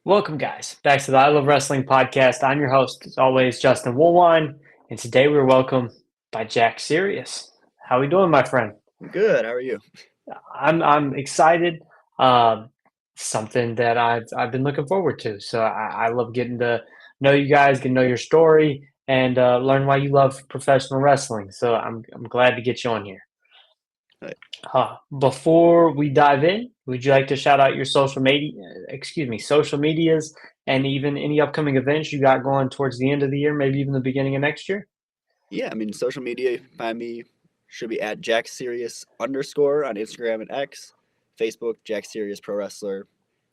Welcome, guys, back to the I Love Wrestling podcast. I'm your host, as always, Justin Woolwine, and today we're welcomed by Jack Sirius. How we doing, my friend? Good. How are you? I'm excited. Um, Something that I've been looking forward to. So I love getting to know you guys, get to know your story, and learn why you love professional wrestling. So I'm glad to get you on here. Hi. Before we dive in, would you like to shout out your social medias, and even any upcoming events you got going towards the end of the year, maybe even the beginning of next year? Yeah, I mean, social media, you can find me should be at Jack Sirius underscore on Instagram and X, Facebook, Jack Sirius Pro Wrestler,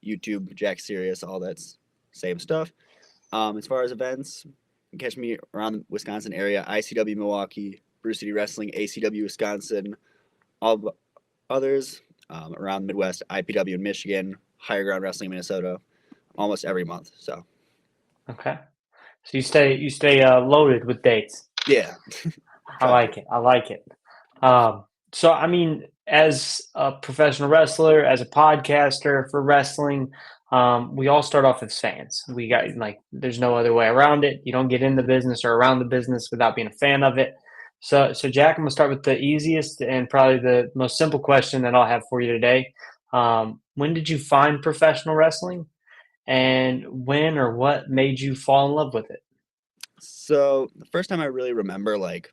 YouTube, Jack Sirius, all that's same stuff. As far as events, you can catch me around the Wisconsin area, ICW Milwaukee, Bruce City Wrestling, ACW Wisconsin, all others around the Midwest, IPW in Michigan, Higher Ground Wrestling Minnesota, almost every month. So, Okay, so you stay loaded with dates. yeah, I try to. like it. I like it. So I mean, as a professional wrestler, as a podcaster for wrestling, we all start off as fans. We got like, there's no other way around it. You don't get in the business or around the business without being a fan of it. So Jack, I'm gonna start with the easiest and probably the most simple question that I'll have for you today. When did you find professional wrestling, and when or what made you fall in love with it? So, the first time I really remember, like,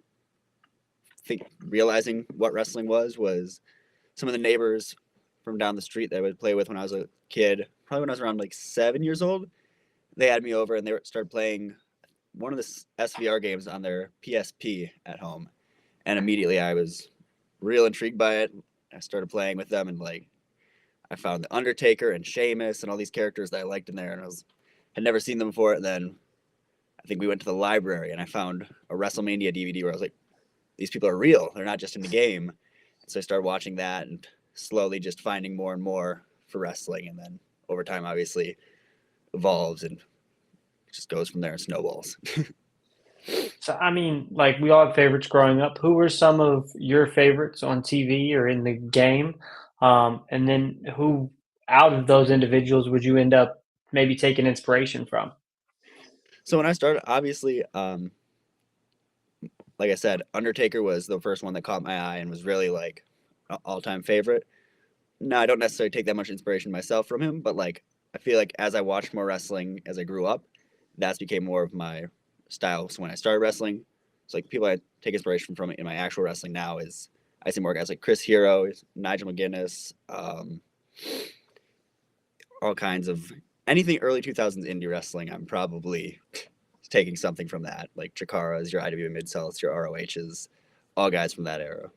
realizing what wrestling was some of the neighbors from down the street that I would play with when I was a kid, probably when I was around like 7 years old. They had me over and they started playing one of the SVR games on their PSP at home, and immediately I was real intrigued by it. I started playing with them, and like I found the Undertaker and Sheamus and all these characters that I liked in there, and had never seen them before. And then I think we went to the library and I found a WrestleMania DVD where I was like, these people are real. They're not just in the game. So I started watching that and slowly just finding more and more for wrestling. And then over time, obviously, evolves and just goes from there and snowballs. So, I mean, like we all have favorites growing up. Who were some of your favorites on TV or in the game? And then who out of those individuals would you end up maybe taking inspiration from? So when I started, obviously, like I said, Undertaker was the first one that caught my eye and was really like an all-time favorite. No, I don't necessarily take that much inspiration myself from him, but like I feel like as I watched more wrestling as I grew up, that's became more of my style. So when I started wrestling, it's like people I take inspiration from in my actual wrestling now is I see more guys like Chris Hero, Nigel McGuinness, all kinds of anything early 2000s indie wrestling. I'm probably taking something from that, like Chikara's, your IW mid cells, your ROHs, all guys from that era.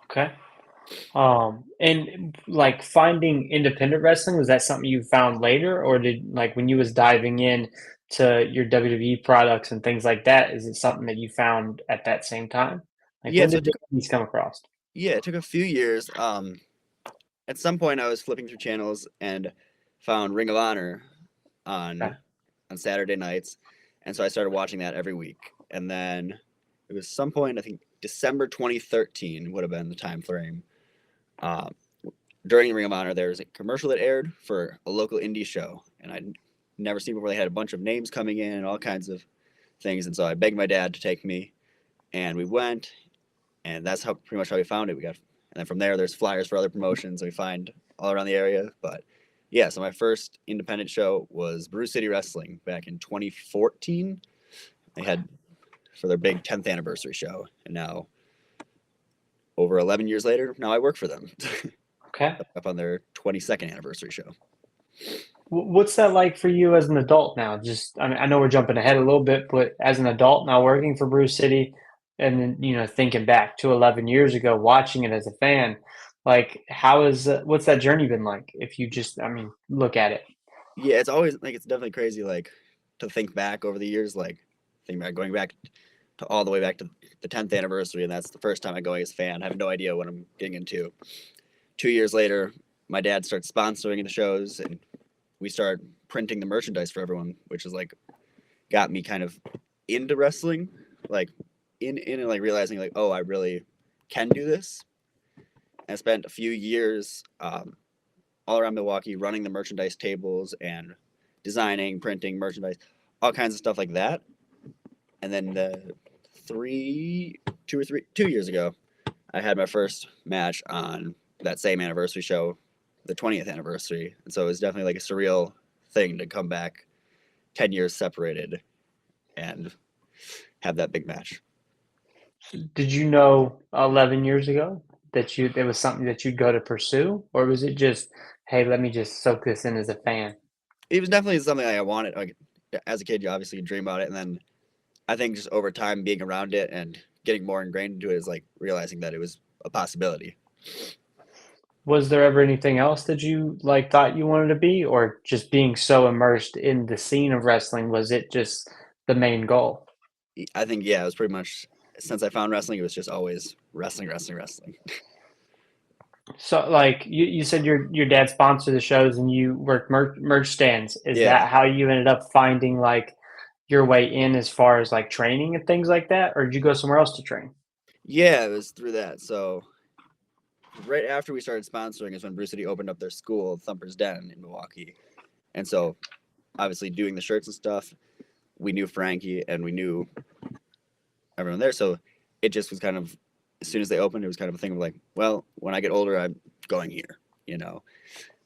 Okay. And like finding independent wrestling, was that something you found later, or did like when you was diving in to your WWE products and things like that, is it something that you found at that same time? Like Yeah, when so did these come across? it took a few years. At some point I was flipping through channels and found Ring of Honor Okay. on on Saturday nights, and so I started watching that every week. And then it was some point, I think December 2013 would have been the time frame. Um, During Ring of Honor, there was a commercial that aired for a local indie show, and I'd never seen before. They had a bunch of names coming in and all kinds of things, and so I begged my dad to take me, and we went, and that's how pretty much how we found it. And then from there, there's flyers for other promotions, and we find all around the area. But yeah, so my first independent show was Bruce City Wrestling back in 2014. They had for their big 10th anniversary show, and now over 11 years later, now I work for them Okay. up on their 22nd anniversary show. What's that like for you as an adult now? Just, I mean, I know we're jumping ahead a little bit, but as an adult now working for Bruce City, and then thinking back to 11 years ago, watching it as a fan, like what's that journey been like? If you just, I mean, look at it. Yeah, it's always like it's definitely crazy like to think back over the years, like think back going back to all the way back to the 10th anniversary, and that's the first time I'm going as a fan. I have no idea what I'm getting into. 2 years later, my dad starts sponsoring the shows, and we start printing the merchandise for everyone, which is like got me kind of into wrestling, like in and like realizing like, oh, I really can do this. And I spent a few years all around Milwaukee running the merchandise tables and designing, printing, merchandise, all kinds of stuff like that. And then 2 years ago, I had my first match on that same anniversary show, the 20th anniversary. And so it was definitely like a surreal thing to come back 10 years separated and have that big match. Did you know 11 years ago that it was something that you'd go to pursue, or was it just, hey, let me just soak this in as a fan? It was definitely something I wanted. Like, as a kid, you obviously dream about it. And then I think just over time being around it and getting more ingrained into it is like realizing that it was a possibility. Was there ever anything else that you like thought you wanted to be, or just being so immersed in the scene of wrestling, was it just the main goal? I think, yeah, it was pretty much since I found wrestling, it was just always wrestling, wrestling, wrestling. So, like you said, your dad sponsored the shows and you worked merch stands. Is Yeah. that how you ended up finding like your way in as far as like training and things like that, or did you go somewhere else to train? Yeah, it was through that. So right after we started sponsoring is when Brew City opened up their school, Thumper's Den in Milwaukee. And so obviously doing the shirts and stuff, we knew Frankie and we knew everyone there. So it just was kind of, as soon as they opened, it was kind of a thing of like, well, when I get older, I'm going here. You know,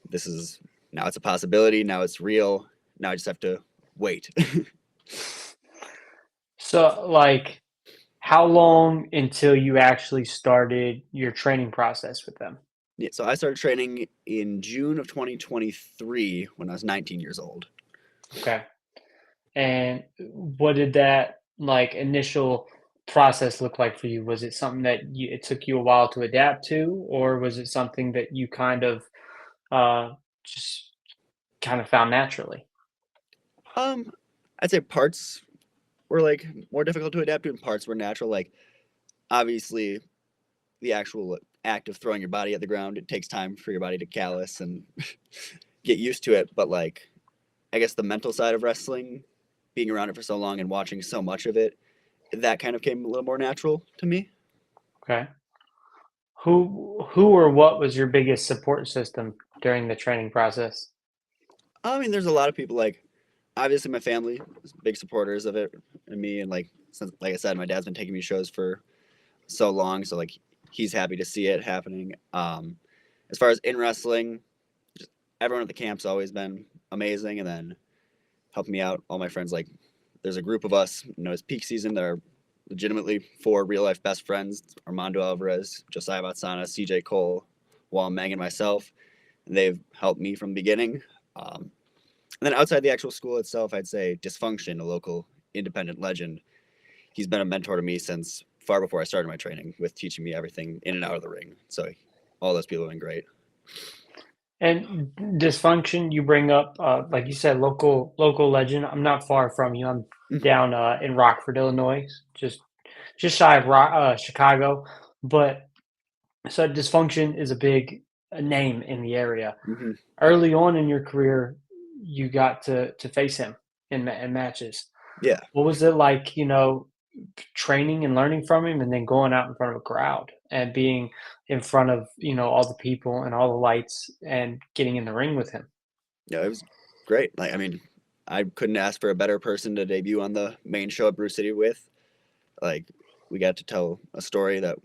this is now it's a possibility. Now it's real. Now I just have to wait. So, like, how long until you actually started your training process with them? Yeah, so I started training in June of 2023 when I was 19 years old. Okay. And what did that like initial process look like for you? Was it something that it took you a while to adapt to, or was it something that you kind of just kind of found naturally? Um, I'd say parts were like more difficult to adapt to, and parts were natural. Like obviously, the actual act of throwing your body at the ground, it takes time for your body to callus and get used to it. But like, I guess the mental side of wrestling, being around it for so long and watching so much of it, that kind of came a little more natural to me. Okay. Who or what was your biggest support system during the training process? I mean, there's a lot of people like obviously my family is big supporters of it and me, and like since like I said, my dad's been taking me shows for so long, so like he's happy to see it happening. As far as in wrestling, just everyone at the camp's always been amazing, and then helping me out. All my friends, like there's a group of us, it's peak season. That are legitimately four real life best friends: Armando Alvarez, Josiah Batsana, CJ Cole, Wall Meng, and myself. And they've helped me from the beginning. And then outside the actual school itself, I'd say Dysfunction, a local independent legend. He's been a mentor to me since far before I started my training, with teaching me everything in and out of the ring. So all those people have been great. And dysfunction, you bring up, like you said, local legend. I'm not far from you. I'm down in Rockford, Illinois, just shy of Chicago. But so dysfunction is a big name in the area. Mm-hmm. Early on in your career, you got to face him in matches. Yeah. What was it like, training and learning from him and then going out in front of a crowd and being in front of, all the people and all the lights and getting in the ring with him? Yeah, it was great. Like, I mean, I couldn't ask for a better person to debut on the main show at Brew City with. Like, we got to tell a story that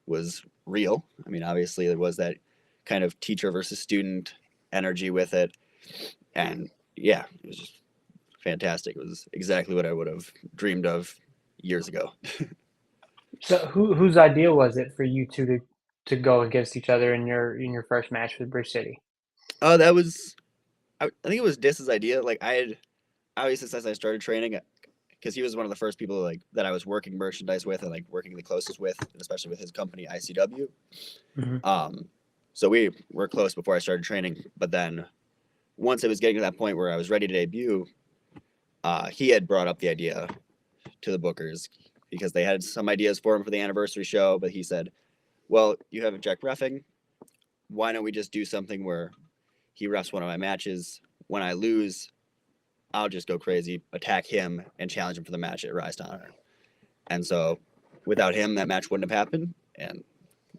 was real. I mean, obviously, there was that kind of teacher versus student energy with it. And yeah, it was just fantastic. It was exactly what I would have dreamed of years ago. So whose idea was it for you two to go against each other in your first match with Bruce City? Oh, that was, I think it was Dis's idea. Like, I had, obviously, since I started training, because he was one of the first people like that I was working merchandise with and like working the closest with, especially with his company ICW. Hmm. So we were close before I started training. But then once it was getting to that point where I was ready to debut, he had brought up the idea to the bookers because they had some ideas for him for the anniversary show. But he said, "Well, you have Jack reffing. Why don't we just do something where he refs one of my matches? When I lose, I'll just go crazy, attack him, and challenge him for the match at Rise to Honor." And so, without him, that match wouldn't have happened. And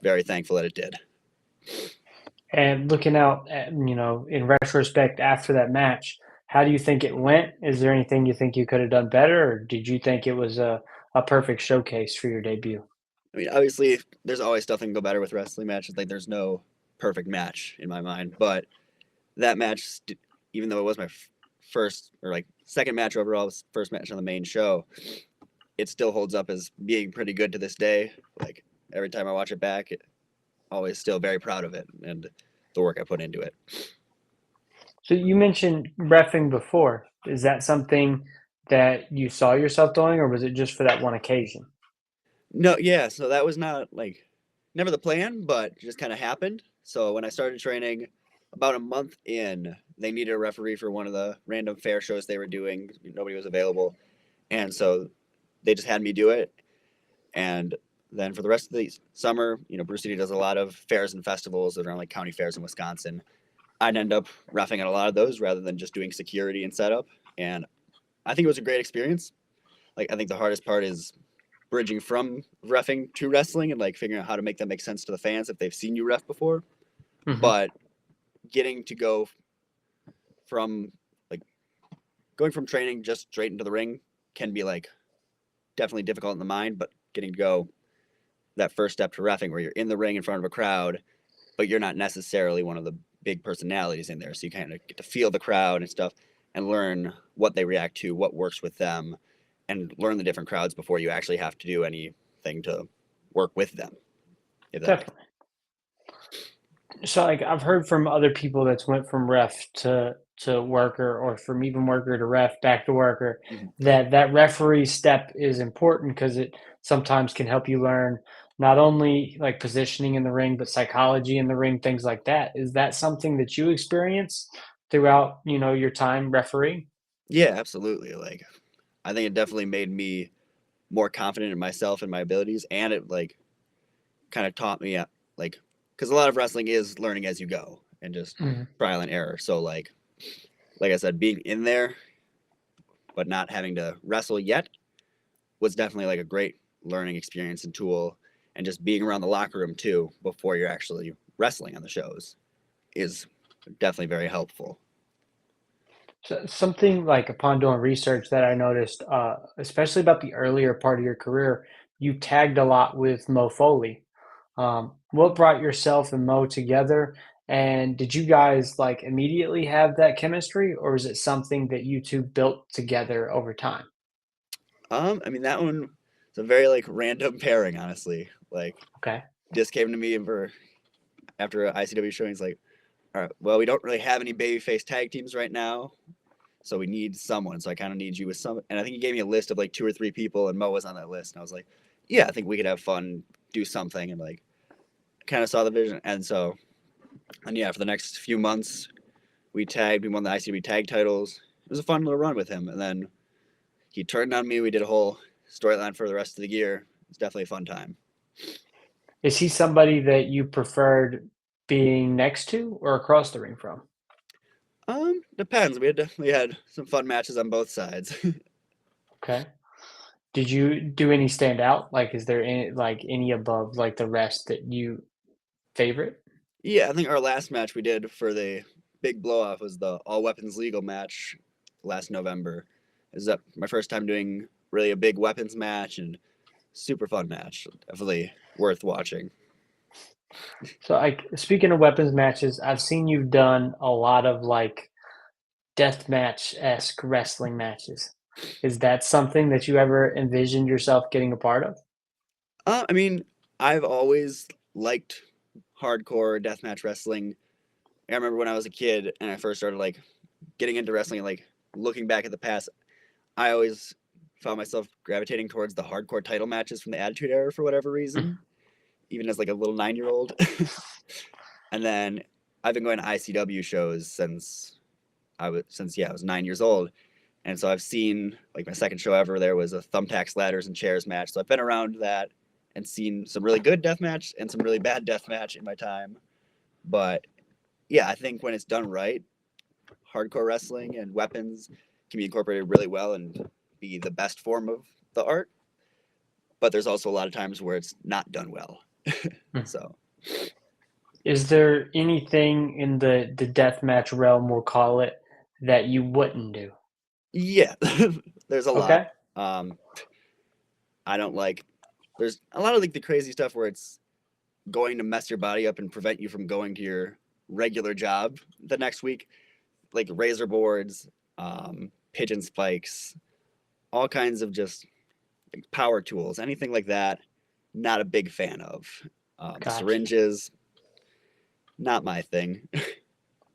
very thankful that it did. And looking out at, in retrospect after that match, How do you think it went? Is there anything you think you could have done better, or did you think it was a perfect showcase for your debut? I mean, obviously, there's always stuff that can go better with wrestling matches. Like, there's no perfect match in my mind, but that match, even though it was my first or like second match overall, first match on the main show, it still holds up as being pretty good to this day. Like every time I watch it back, always still very proud of it and the work I put into it. So you mentioned refing before. Is that something that you saw yourself doing, or was it just for that one occasion? No, yeah, so that was not like never the plan, but just kind of happened. So when I started training, about a month in, they needed a referee for one of the random fair shows they were doing. Nobody was available, and so they just had me do it. And then for the rest of the summer, Bruce City does a lot of fairs and festivals around like county fairs in Wisconsin. I'd end up roughing at a lot of those rather than just doing security and setup. And I think it was a great experience. Like I think the hardest part is bridging from refing to wrestling and like figuring out how to make that make sense to the fans if they've seen you ref before. Hmm. But getting to go from like going from training just straight into the ring can be like definitely difficult in the mind, but getting to go that first step to refing where you're in the ring in front of a crowd, but you're not necessarily one of the big personalities in there. So you kind of get to feel the crowd and stuff and learn what they react to, what works with them, and learn the different crowds before you actually have to do anything to work with them. If that makes Definitely. So like I've heard from other people that's went from ref to worker, or from even worker to ref back to worker, sense. that that referee step is important because it sometimes can help you learn not only like positioning in the ring but psychology in the ring, things like that. Is that something that you experience throughout, your time refereeing? Yeah, absolutely. Like I think it definitely made me more confident in myself and my abilities, and it like kind of taught me like because a lot of wrestling is learning as you go and just Mhm. trial and error. So like I said, being in there but not having to wrestle yet was definitely like a great learning experience and tool. And just being around the locker room too before you're actually wrestling on the shows is definitely very helpful. So something like upon doing research that I noticed, especially about the earlier part of your career, you tagged a lot with Mo Foley. What brought yourself and Mo together? And did you guys like immediately have that chemistry, or is it something that you two built together over time? I mean that one is a very like random pairing, honestly. Like Okay. just came to me for after a ICW showing. He's like, all right, well, we don't really have any babyface tag teams right now, so we need someone. So I kind of need you with some. And I think he gave me a list of like two or three people, and Mo was on that list. And I was like, yeah, I think we could have fun, do something, and like kind of saw the vision. And so, and yeah, for the next few months, we tagged. We won the ICW tag titles. It was a fun little run with him. And then he turned on me. We did a whole storyline for the rest of the year. It's definitely a fun time. Is he somebody that you preferred being next to or across the ring from? Depends. We had definitely had some fun matches on both sides. Okay. Did you do any stand out? Like, is there any like any above like the rest that you favorite? Yeah, I think our last match we did for the big blow off was the all weapons legal match last November. Is that my first time doing really a big weapons match and super fun match. Definitely worth watching. So, like, speaking of weapons matches, I've seen you've done a lot of like death match esque wrestling matches. Is that something that you ever envisioned yourself getting a part of? I mean, I've always liked hardcore deathmatch wrestling. I remember when I was a kid and I first started like getting into wrestling, like looking back at the past, I always found myself gravitating towards the hardcore title matches from the Attitude Era for whatever reason, even as like a little 9 year old. And then I've been going to ICW shows since I was 9 years old, and so I've seen like my second show ever there was a thumbtacks, ladders, and chairs match. So I've been around that and seen some really good death match and some really bad death match in my time. But yeah, I think when it's done right, hardcore wrestling and weapons can be incorporated really well and be the best form of the art. But there's also a lot of times where it's not done well. Mhm. So Is there anything in the death match realm, we'll call it, that you wouldn't do? Yeah, there's a lot. Okay. Um, I don't like. There's a lot of like the crazy stuff where it's going to mess your body up and prevent you from going to your regular job the next week, like razor boards, pigeon spikes, all kinds of just like power tools, anything like that. Not a big fan of. Gotcha. Syringes, not my thing,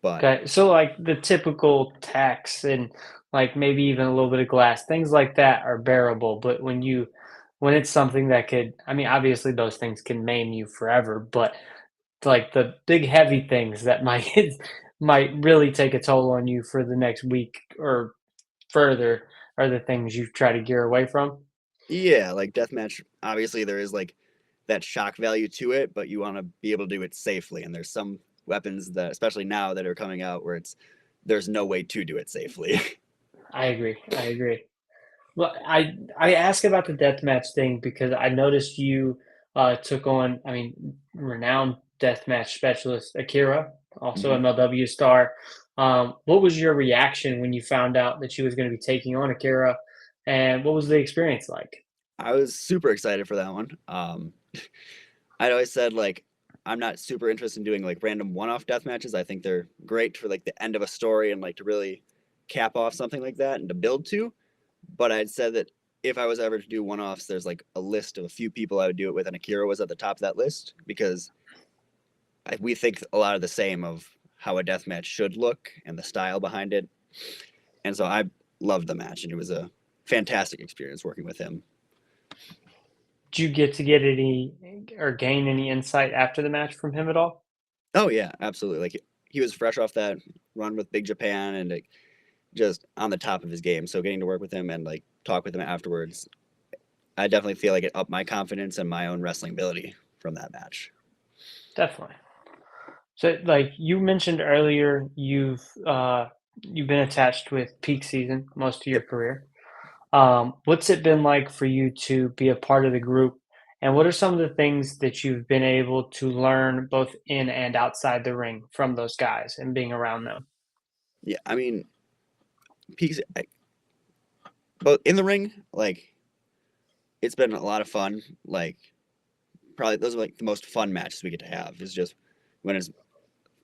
but Okay. So like the typical tacks and like maybe even a little bit of glass, things like that are bearable. But when it's something that could, I mean, obviously those things can maim you forever, but like the big heavy things that might might really take a toll on you for the next week or further are the things you try to gear away from. yeah, like deathmatch. Obviously, there is like that shock value to it, but you want to be able to do it safely. And there's some weapons that, especially now, that are coming out where there's no way to do it safely. I agree. I agree. Well, I ask about the deathmatch thing because I noticed you took on, I mean, renowned deathmatch specialist Akira, also Mhm. MLW star. What was your reaction when you found out that she was going to be taking on Akira, and what was the experience like? I was super excited for that one. I'd always said like I'm not super interested in doing like random one-off death matches. I think they're great for like the end of a story and like to really cap off something like that and to build to. But I'd said that if I was ever to do one-offs, there's like a list of a few people I would do it with, and Akira was at the top of that list because we think a lot of the same of how a death match should look and the style behind it. And so I loved the match, and it was a fantastic experience working with him. Did you get any or gain any insight after the match from him at all? Oh yeah, absolutely. Like he was fresh off that run with Big Japan and like, just on the top of his game. So getting to work with him and like talk with him afterwards, I definitely feel like it upped my confidence and my own wrestling ability from that match. Definitely. So, like you mentioned earlier, you've been attached with peak season most of your Yep. career. What's it been like for you to be a part of the group? And what are some of the things that you've been able to learn both in and outside the ring from those guys and being around them? Yeah, I mean, peaks, but in the ring, like it's been a lot of fun. Like probably those are like the most fun matches we get to have. Is just when it's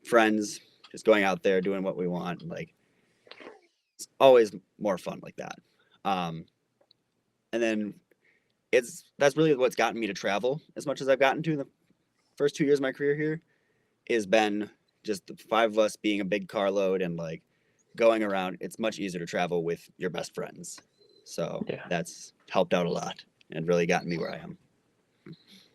friends, just going out there doing what we want. Like it's always more fun like that. Um, and then that's really what's gotten me to travel as much as I've gotten to in the first 2 years of my career here. Has been just the five of us being a big carload and like going around. It's much easier to travel with your best friends. So Yeah, that's helped out a lot and really gotten me where I am.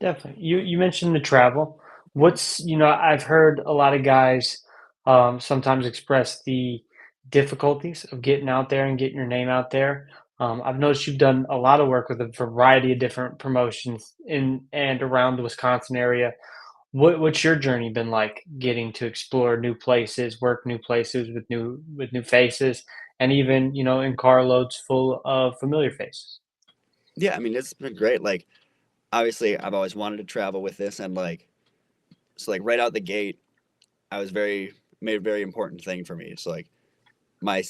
definitely. You mentioned the travel. I've heard a lot of guys sometimes express the difficulties of getting out there and getting your name out there. I've noticed you've done a lot of work with a variety of different promotions in and around the Wisconsin area. What's your journey been like getting to explore new places, work new places with new faces, and even, in carloads full of familiar faces? Yeah, I mean it's been great. Like obviously I've always wanted to travel with this and like so like right out the gate I was very made a very important thing for me. So like my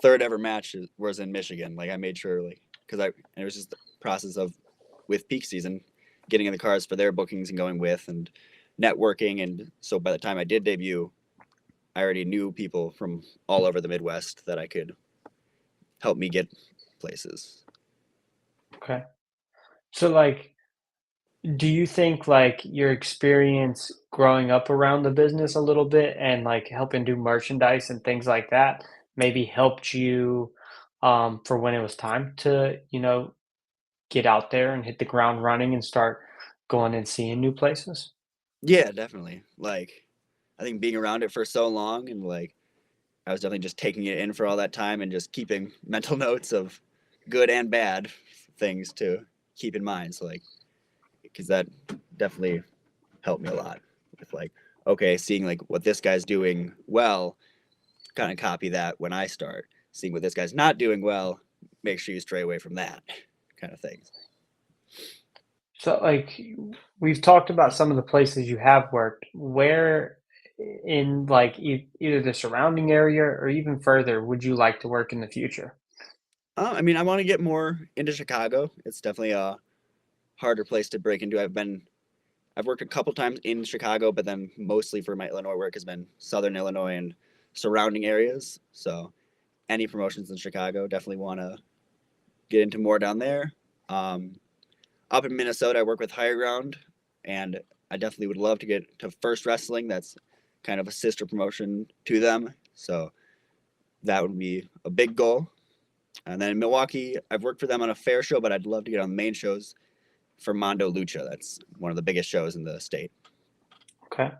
third ever match was in Michigan. Like I made sure like because I and it was just the process of with peak season getting in the cars for their bookings and going with and networking and so by the time I did debut I already knew people from all over the Midwest that I could help me get places. Okay. So like do you think like your experience growing up around the business a little bit and like helping do merchandise and things like that maybe helped you for when it was time to, get out there and hit the ground running and start going and seeing new places? Yeah, definitely. Like I think being around it for so long and like I was definitely just taking it in for all that time and just keeping mental notes of good and bad things to keep in mind. So like because that definitely helped me a lot with like okay seeing like what this guy's doing well kind of copy that when I start seeing what this guy's not doing well make sure you stray away from that kind of things. So like we've talked about some of the places you have worked. Where in like either the surrounding area or even further would you like to work in the future? I mean, I want to get more into Chicago. It's definitely a harder place to break into. I've worked a couple times in Chicago, but then mostly for my Illinois work has been Southern Illinois and surrounding areas. So any promotions in Chicago, definitely want to get into more down there. Um, Up in Minnesota, I work with Higher Ground, and I definitely would love to get to First Wrestling. That's kind of a sister promotion to them. So that would be a big goal. And then in Milwaukee, I've worked for them on a fair show, but I'd love to get on the main shows for Mondo Lucha. That's one of the biggest shows in the state. Okay.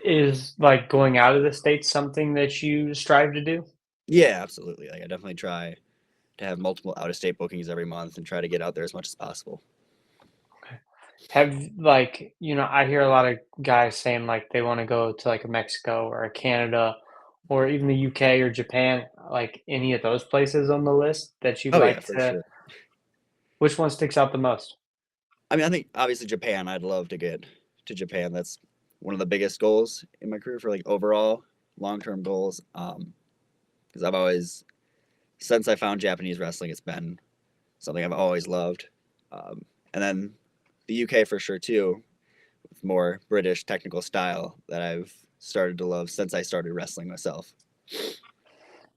Is like going out of the States something that you strive to do? Yeah, absolutely. Like I definitely try to have multiple out of state bookings every month and try to get out there as much as possible. Okay. Have like, I hear a lot of guys saying like they want to go to like a Mexico or a Canada or even the UK or Japan, like any of those places on the list that you'd Oh yeah, like for to, sure. which one sticks out the most? I mean, I think obviously Japan. I'd love to get to Japan. That's one of the biggest goals in my career for like overall long term goals. Because I've always, since I found Japanese wrestling, it's been something I've always loved. And then the UK for sure too, with more British technical style that I've started to love since I started wrestling myself. I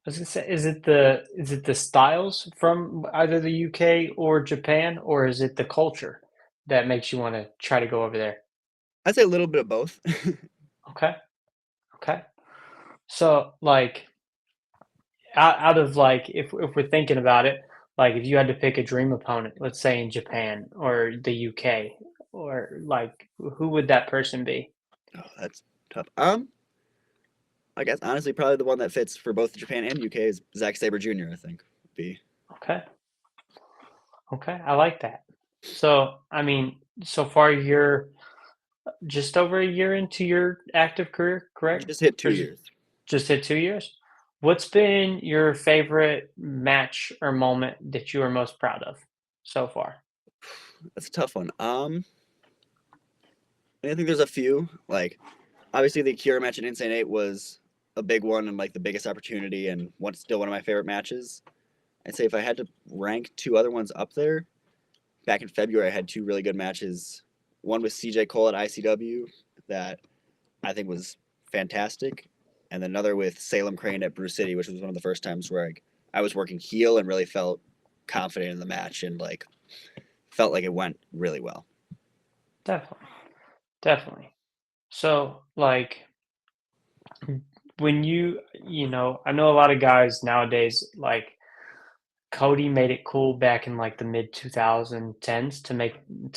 was gonna say, is it the styles from either the UK or Japan, or is it the culture that makes you want to try to go over there? I'd say a little bit of both. Okay, okay. So, like, out of like, if we're thinking about it, like, if you had to pick a dream opponent, let's say in Japan or the UK, or like, who would that person be? Oh, that's tough. I guess honestly, probably the one that fits for both Japan and UK is Zack Saber Jr. I think would be. Okay, okay, I like that. So, I mean, so far you're just over a year into your active career, correct? Just hit Or two is it years. just hit 2 years? What's been your favorite match or moment that you are most proud of so far? That's a tough one. I think there's a few. Like obviously the Kira match in Insane Eight was a big one and like the biggest opportunity and one still one of my favorite matches. I'd say if I had to rank two other ones up there, back in February I had two really good matches. One with CJ Cole at ICW that I think was fantastic, and then another with Salem Crane at Brew City, which was one of the first times where I was working heel and really felt confident in the match and like felt like it went really well. Definitely, definitely. So, like, when I know a lot of guys nowadays, like Cody made it cool back in like the mid 2010s to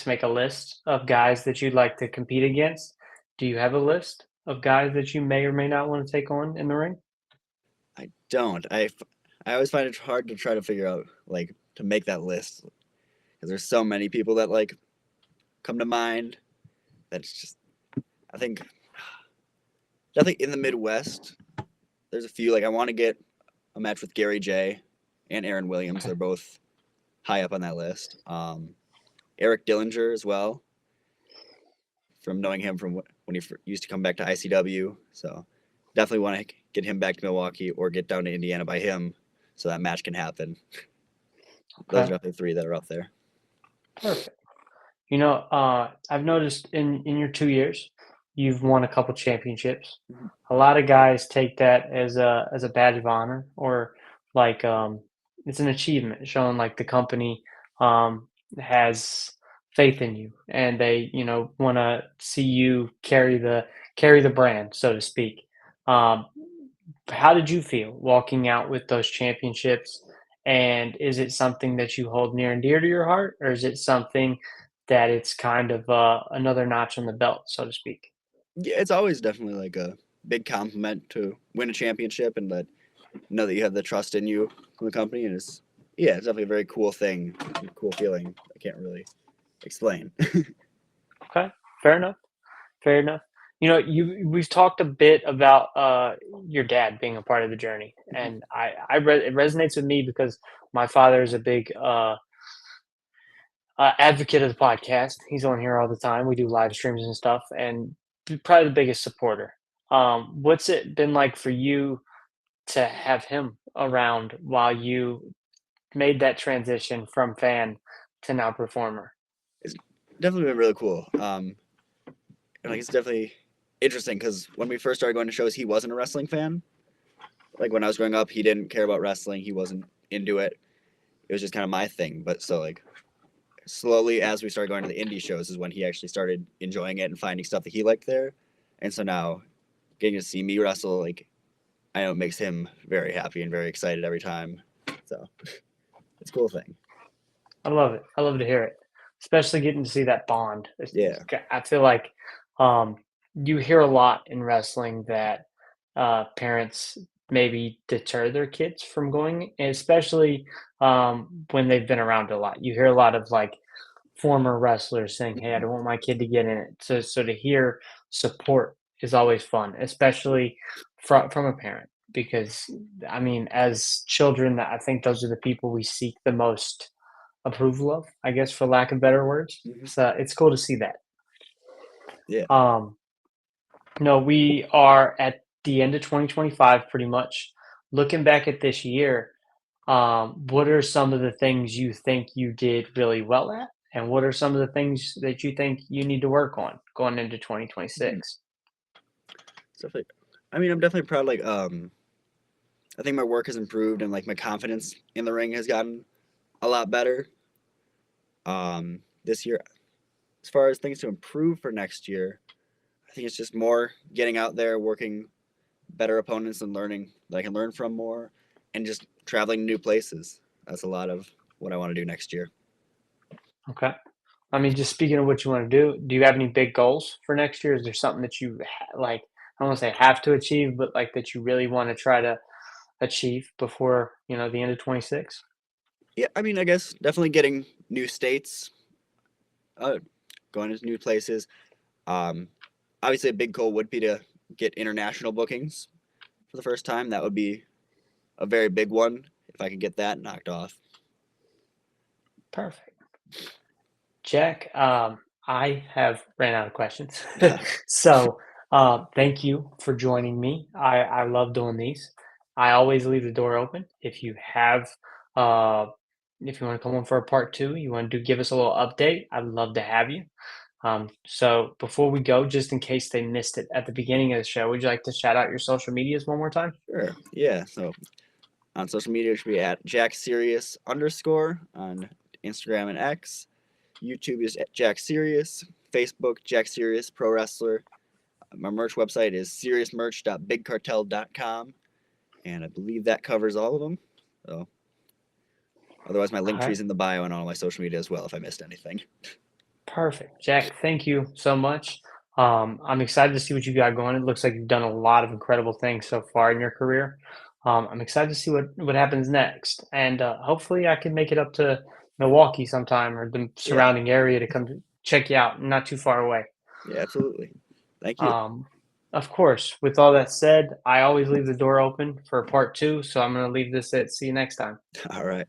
make a list of guys that you'd like to compete against. Do you have a list of guys that you may or may not want to take on in the ring? I don't. I always find it hard to try to figure out like to make that list because there's so many people that like come to mind. That's just I think definitely in the Midwest. There's a few like I want to get a match with Gary J and Aaron Williams. Okay. They're both high up on that list. Eric Dillinger as well, from knowing him from when he used to come back to ICW. So definitely want to get him back to Milwaukee or get down to Indiana by him so that match can happen. Those are Okay. definitely three that are up there. Perfect. I've noticed in your 2 years, you've won a couple championships. Mhm. A lot of guys take that as a badge of honor, or like it's an achievement showing like the company has faith in you, and they want to see you carry the brand, so to speak. Um, how did you feel walking out with those championships? And is it something that you hold near and dear to your heart, or is it something that it's kind of another notch on the belt, so to speak? Yeah, it's always definitely like a big compliment to win a championship and that know that you have the trust in you from the company. And it's definitely a very cool thing, a cool feeling. I can't really explain. Okay, fair enough. Fair enough. We've talked a bit about your dad being a part of the journey, and it resonates with me because my father is a big advocate of the podcast. He's on here all the time. We do live streams and stuff, and probably the biggest supporter What's it been like for you to have him around while you made that transition from fan to now performer? It's definitely been really cool. And like it's definitely interesting because when we first started going to shows, he wasn't a wrestling fan. Like when I was growing up, he didn't care about wrestling. He wasn't into it. It was just kind of my thing. But so like slowly, as we started going to the indie shows, is when he actually started enjoying it and finding stuff that he liked there. And so now, getting to see me wrestle, like I know it makes him very happy and very excited every time. So it's a cool thing. I love it. I love to hear it, especially getting to see that bond. Yeah. I feel like um, you hear a lot in wrestling that parents maybe deter their kids from going, especially when they've been around a lot. You hear a lot of like former wrestlers saying, "Hey, I don't want my kid to get in it." So to hear support is always fun, especially from a parent, because I mean, as children, I think those are the people we seek the most approval of, I guess, for lack of better words. Hmm. So it's cool to see that. Yeah. Um, no, we are at the end of 2025, pretty much. Looking back at this year, what are some of the things you think you did really well at? And what are some of the things that you think you need to work on going into Mhm. 2026? Stuff like, I mean, I'm definitely proud. Like, I think my work has improved and like my confidence in the ring has gotten a lot better. This year, as far as things to improve for next year, I think it's just more getting out there, working better opponents and learning that I can learn from more, and just traveling to new places. That's a lot of what I want to do next year. Okay. I mean, just speaking of what you want to do you have any big goals for next year? Is there something that you like, I don't want to say have to achieve, but like that you really want to try to achieve before, the end of 26? Yeah, I mean, I guess definitely getting new states, uh, going to new places. Um, Obviously, a big goal would be to get international bookings for the first time. That would be a very big one if I could get that knocked off. Perfect. Jack, I have ran out of questions. So, thank you for joining me. I love doing these. I always leave the door open. Uh, if you want to come on for a part two, you want to give us a little update, I'd love to have you. So before we go, just in case they missed it at the beginning of the show, would you like to shout out your social medias one more time? Sure. Yeah. So on social media, it should be at Jack Sirius underscore on Instagram and X. YouTube is at Jack Sirius. Facebook, Jack Sirius Pro Wrestler. My merch website is seriousmerch.bigcartel.com. And I believe that covers all of them. So otherwise, my All link right. tree's in the bio and all my social media as well if I missed anything. Perfect. Jack, thank you so much. I'm excited to see what you got going. It looks like you've done a lot of incredible things so far in your career. I'm excited to see what happens next. And hopefully I can make it up to Milwaukee sometime or the Yeah. surrounding area to come check you out, not too far away. Yeah, absolutely. Thank you. Um, of course, with all that said, I always leave the door open for part two. So I'm going to leave this at see you next time. All right.